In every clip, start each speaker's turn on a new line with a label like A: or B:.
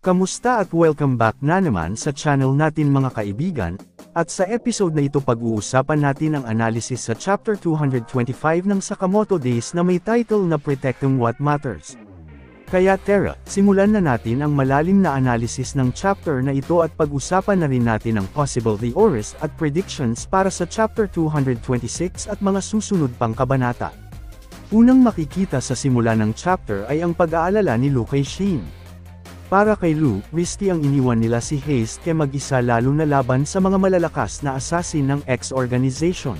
A: Kamusta at welcome back na naman sa channel natin mga kaibigan, at sa episode na ito pag-uusapan natin ang analysis sa Chapter 225 ng Sakamoto Days na may title na Protecting What Matters. Kaya tara, simulan na natin ang malalim na analysis ng chapter na ito at pag-usapan na rin natin ang possible theories at predictions para sa Chapter 226 at mga susunod pang kabanata. Unang makikita sa simula ng chapter ay ang pag-aalala ni Lu kay Shin. Para kay Lu, risky ang iniwan nila si Heisuke mag-isa lalo na laban sa mga malalakas na assassin ng X-Organization.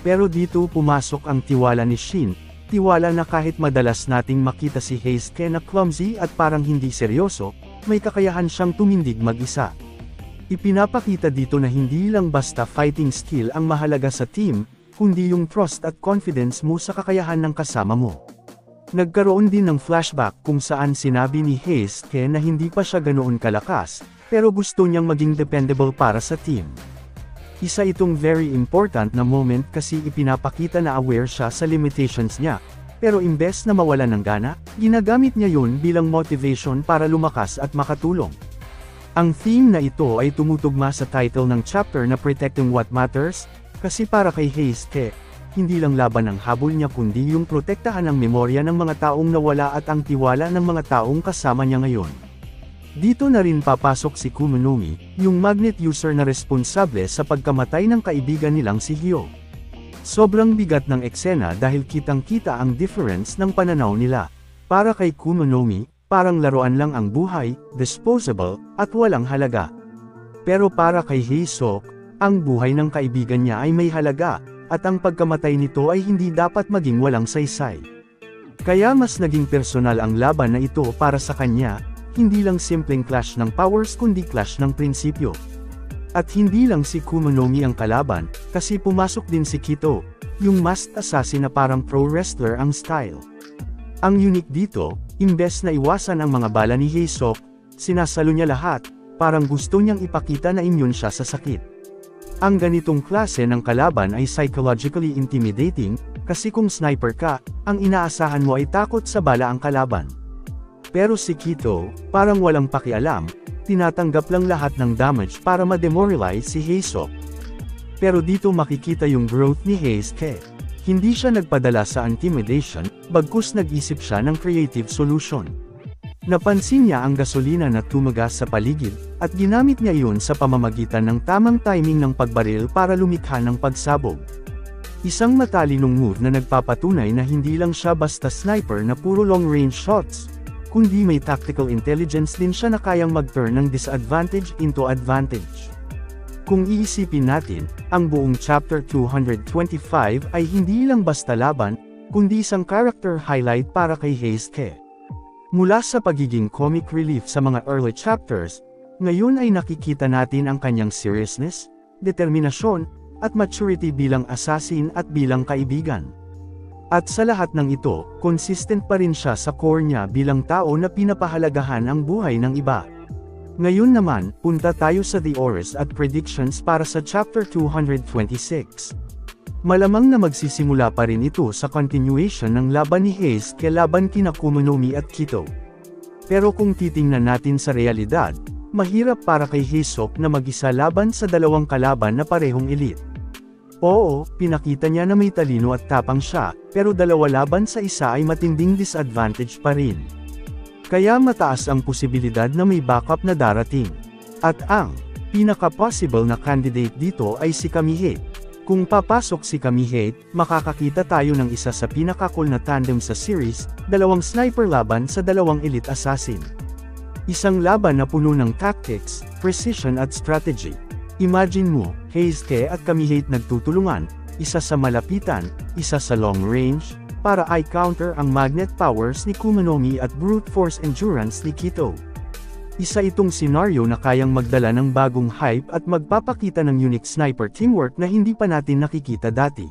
A: Pero dito pumasok ang tiwala ni Shin, tiwala na kahit madalas nating makita si Heisuke na clumsy at parang hindi seryoso, may kakayahan siyang tumindig mag-isa. Ipinapakita dito na hindi lang basta fighting skill ang mahalaga sa team, kundi yung trust at confidence mo sa kakayahan ng kasama mo. Nagkaroon din ng flashback kung saan sinabi ni Heisuke na hindi pa siya ganoon kalakas, pero gusto niyang maging dependable para sa team. Isa itong very important na moment kasi ipinapakita na aware siya sa limitations niya, pero imbes na mawalan ng gana, ginagamit niya yun bilang motivation para lumakas at makatulong. Ang theme na ito ay tumutugma sa title ng chapter na Protecting What Matters, kasi para kay Heisuke, hindi lang laban ang habol niya kundi yung protektahan ang memorya ng mga taong nawala at ang tiwala ng mga taong kasama niya ngayon. Dito na rin papasok si Kumonomi, yung magnet user na responsable sa pagkamatay ng kaibigan nilang si Hyo. Sobrang bigat ng eksena dahil kitang-kita ang difference ng pananaw nila. Para kay Kumonomi, parang laruan lang ang buhay, disposable, at walang halaga. Pero para kay Heisuke, ang buhay ng kaibigan niya ay may halaga, at ang pagkamatay nito ay hindi dapat maging walang saysay. Kaya mas naging personal ang laban na ito para sa kanya, hindi lang simpleng clash ng powers kundi clash ng prinsipyo. At hindi lang si Kumonomi ang kalaban, kasi pumasok din si Kito, yung masked assassin na parang pro wrestler ang style. Ang unique dito, imbes na iwasan ang mga bala ni Heisuke, sinasalo niya lahat, parang gusto niyang ipakita na immune siya sa sakit. Ang ganitong klase ng kalaban ay psychologically intimidating, kasi kung sniper ka, ang inaasahan mo ay takot sa bala ang kalaban. Pero si Kito, parang walang pakialam, tinatanggap lang lahat ng damage para ma-demoralize si Heisuke. Pero dito makikita yung growth ni Heisuke. Hindi siya nagpadala sa intimidation, bagkus nag-isip siya ng creative solution. Napansin niya ang gasolina na tumagas sa paligid, at ginamit niya iyon sa pamamagitan ng tamang timing ng pagbaril para lumikha ng pagsabog. Isang matalinong move na nagpapatunay na hindi lang siya basta sniper na puro long-range shots, kundi may tactical intelligence din siya na kayang mag-turn ng disadvantage into advantage. Kung iisipin natin, ang buong chapter 225 ay hindi lang basta laban, kundi isang character highlight para kay Heisuke. Mula sa pagiging comic relief sa mga early chapters, ngayon ay nakikita natin ang kanyang seriousness, determinasyon, at maturity bilang assassin at bilang kaibigan. At sa lahat ng ito, consistent pa rin siya sa core niya bilang tao na pinapahalagahan ang buhay ng iba. Ngayon naman, punta tayo sa theories at predictions para sa Chapter 226. Malamang na magsisimula pa rin ito sa continuation ng laban ni Heisuke laban kina Kumonomi at Kito. Pero kung titingnan natin sa realidad, mahirap para kay Heisuke na mag-isa laban sa dalawang kalaban na parehong elite. Oo, pinakita niya na may talino at tapang siya, pero dalawa laban sa isa ay matinding disadvantage pa rin. Kaya mataas ang posibilidad na may backup na darating. At ang pinaka-possible na candidate dito ay si Kamihei. Kung papasok si Kamihei, makakakita tayo ng isa sa pinaka-cool na tandem sa series, dalawang sniper laban sa dalawang elite assassin. Isang laban na puno ng tactics, precision at strategy. Imagine mo, Heisuke at Kamihei nagtutulungan, isa sa malapitan, isa sa long range, para i-counter ang magnet powers ni Kumonomi at brute force endurance ni Kito. Isa itong senaryo na kayang magdala ng bagong hype at magpapakita ng unique sniper teamwork na hindi pa natin nakikita dati.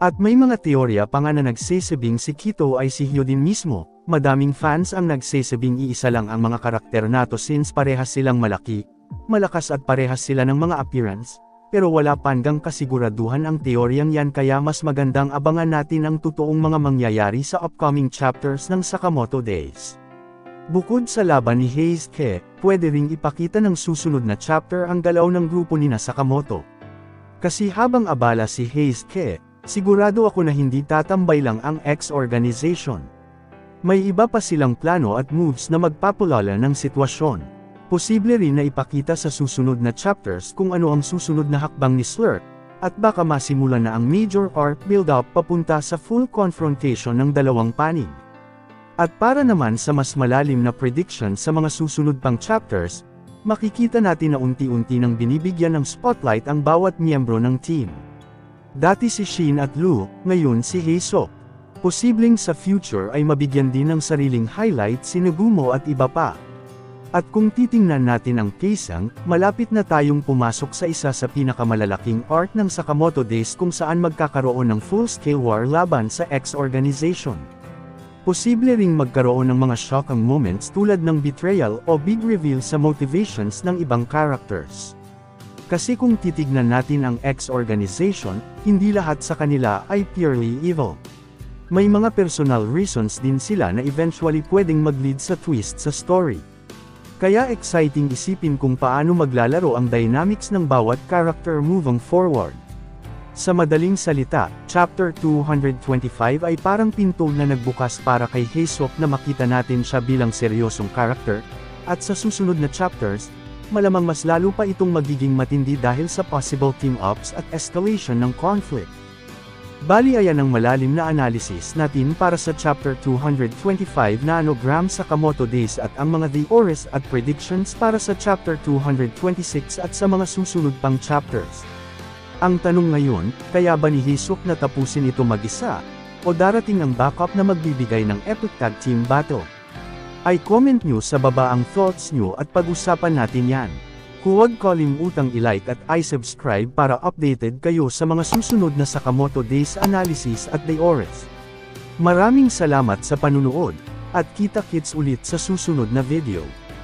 A: At may mga teorya pa nga na nagsasabing si Kito ay si Hyo din mismo. Madaming fans ang nagsasabing iisa lang ang mga karakter nato since parehas silang malaki, malakas at parehas sila ng mga appearance, pero wala pa hanggang kasiguraduhan ang teoryang yan kaya mas magandang abangan natin ang totoong mga mangyayari sa upcoming chapters ng Sakamoto Days. Bukod sa laban ni Heisuke, pwede ring ipakita ng susunod na chapter ang galaw ng grupo ni Sakamoto. Kasi habang abala si Heisuke, sigurado ako na hindi tatambay lang ang X organization. May iba pa silang plano at moves na magpapalala ng sitwasyon. Posible rin na ipakita sa susunod na chapters kung ano ang susunod na hakbang ni Slurk, at baka masimulan na ang major arc build-up papunta sa full confrontation ng dalawang panig. At para naman sa mas malalim na prediction sa mga susunod pang chapters, makikita natin na unti-unti nang binibigyan ng spotlight ang bawat miyembro ng team. Dati si Shin at Lu, ngayon si Heisuk. Posibleng sa future ay mabigyan din ng sariling highlight si Nagumo at iba pa. At kung titingnan natin ang Kaesang, malapit na tayong pumasok sa isa sa pinakamalalaking arc ng Sakamoto Days kung saan magkakaroon ng full-scale war laban sa X organization. Posible ring magkaroon ng mga shocking moments tulad ng betrayal o big reveal sa motivations ng ibang characters. Kasi kung titignan natin ang X organization, hindi lahat sa kanila ay purely evil. May mga personal reasons din sila na eventually pwedeng mag-lead sa twist sa story. Kaya exciting isipin kung paano maglalaro ang dynamics ng bawat character moving forward. Sa madaling salita, Chapter 225 ay parang pinto na nagbukas para kay Heisuk na makita natin siya bilang seryosong character, at sa susunod na chapters, malamang mas lalo pa itong magiging matindi dahil sa possible team-ups at escalation ng conflict. Bali ayan ang malalim na analysis natin para sa Chapter 225 na Anagram Sakamoto Days at ang mga theories at predictions para sa Chapter 226 at sa mga susunod pang chapters. Ang tanong ngayon, kaya ba ni Heisuk na tapusin ito mag-isa, o darating ang backup na magbibigay ng epic tag team battle? Ay comment nyo sa baba ang thoughts nyo at pag-usapan natin yan. Huwag kalimutang i-like at i-subscribe para updated kayo sa mga susunod na Sakamoto Days analysis at theories. Maraming salamat sa panunood, at kita-kits ulit sa susunod na video.